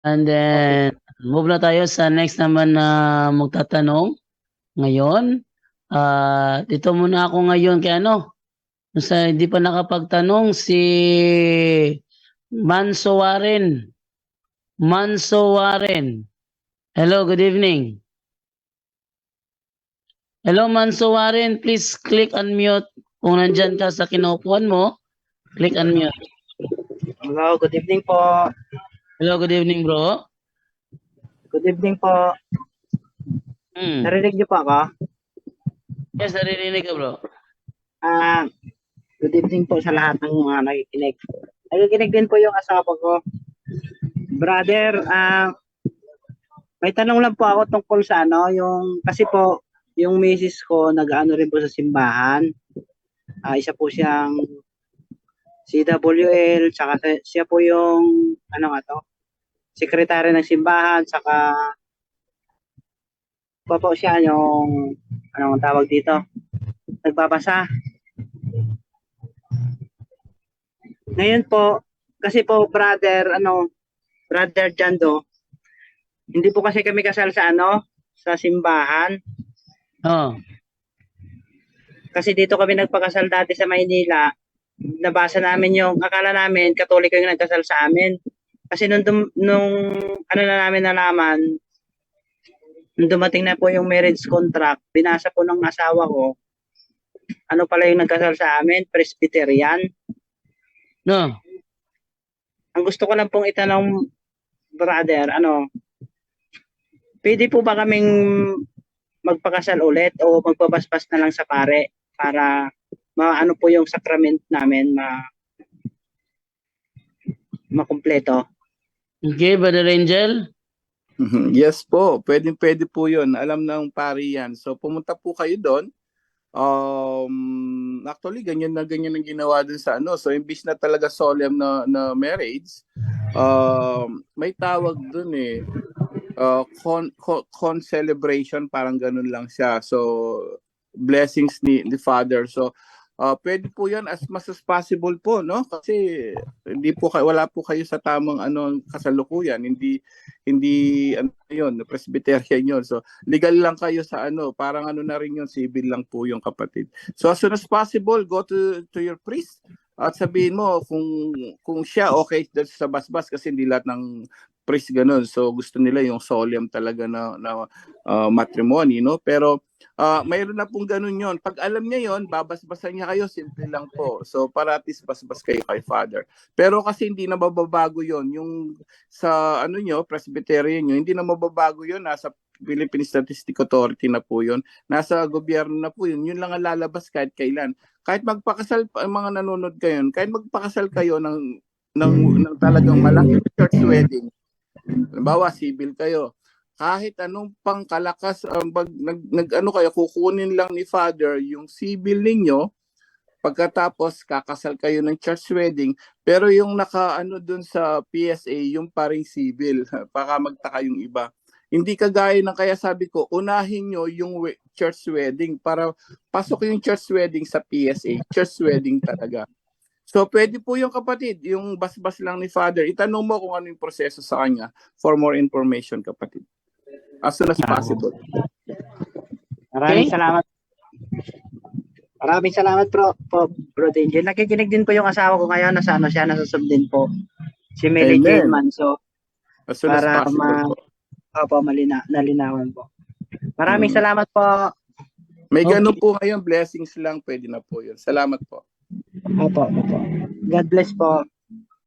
And Okay. then, move na tayo sa next naman na magtatanong ngayon. Dito muna ako ngayon kay ano, sa hindi pa nakapagtanong si Manso Warren. Manso Warren. Hello, good evening. Hello, Manso Warren. Please click unmute. Kung nandyan ka sa kinupuan mo, click unmute. Hello, good evening po. Hello, good evening, bro. Good evening po. Narinig niyo po ako? Yes, naririnig ka, bro. Good evening po sa lahat ng mga nakikinig. Nakikinig din po yung asawa ko. Brother, may tanong lang po ako tungkol sa ano, yung kasi po yung misis ko nag-ano rin po sa simbahan. Isa po siyang CWL, saka siya po yung ano nga to, sekretary ng simbahan, saka po siya yung anong tawag dito, nagbabasa. Ngayon po, kasi po brother Jando, hindi po kasi kami kasal sa ano, sa simbahan. Oh. Kasi dito kami nagpakasal dati sa Maynila. Nabasa namin yung, akala namin Katoliko yung nagkasal sa amin. Kasi nung ano na namin nalaman, nung dumating na po yung marriage contract, binasa po ng asawa ko, ano pala yung nagkasal sa amin, Presbyterian. No. Ang gusto ko lang pong itanong, brother, pwede po ba kaming magpakasal ulit o magpabasbas na lang sa pare para maano po yung sacrament namin makumpleto? Okay, Brother Angel? Yes po, pwede po yun. Alam ng pari yan. So pumunta po kayo doon. Actually, ganyan ang ginawa dun sa ano. So imbis na talaga solemn na marriage, may tawag dun eh. Con celebration, parang ganun lang siya. So blessings ni Father. So pwede po 'yan as much as possible po, no? Kasi hindi po wala po kayo sa tamang ano kasalukuyan, hindi ano 'yon, Presbyterian 'yon. So legal lang kayo sa ano, parang ano na rin 'yon, civil lang po yung kapatid. So as soon as possible, go to your priest at sabihin mo kung siya okay sa basbas, kasi hindi lahat ng priest ganun. So gusto nila yung solemn talaga na matrimony, no? Pero mayroon na pong ganun yon. Pag alam niya yon, babasbasan niya kayo, simple lang po. So paratis basbas kayo kay Father. Pero kasi hindi na mababago yon. Yung sa ano nyo, Presbyterian nyo, hindi na mababago yon. Nasa Philippine Statistic Authority na po yon. Nasa gobyerno na po yun. Yun lang ang lalabas kahit kailan. Kahit magpakasal, mga nanonood kayo, kahit magpakasal kayo ng talagang malaking church wedding, halimbawa civil kayo, kahit anong pangkalakas nag-ano kayo, kukunin lang ni Father yung civil ninyo, pagkatapos kakasal kayo ng church wedding, pero yung naka-ano dun sa PSA, yung paring civil. Baka magtaka yung iba. Hindi kagaya ng, kaya sabi ko, unahin nyo yung church wedding para pasok yung church wedding sa PSA. Church wedding talaga. So pwede po yung kapatid, yung basbas lang ni Father. Itanong mo kung ano yung proseso sa kanya for more information, kapatid. As soon as possible. Maraming salamat. Maraming salamat Bro Angel. Nakikinig din po yung asawa ko ngayon, nasa ano siya, nasa sub din po. Si Mary Jane Manso. As soon as possible po. Opo, nalinawan po. Maraming salamat po. May ganun po ngayon, blessings lang, pwede na po yun. Salamat po. Opo. God bless po.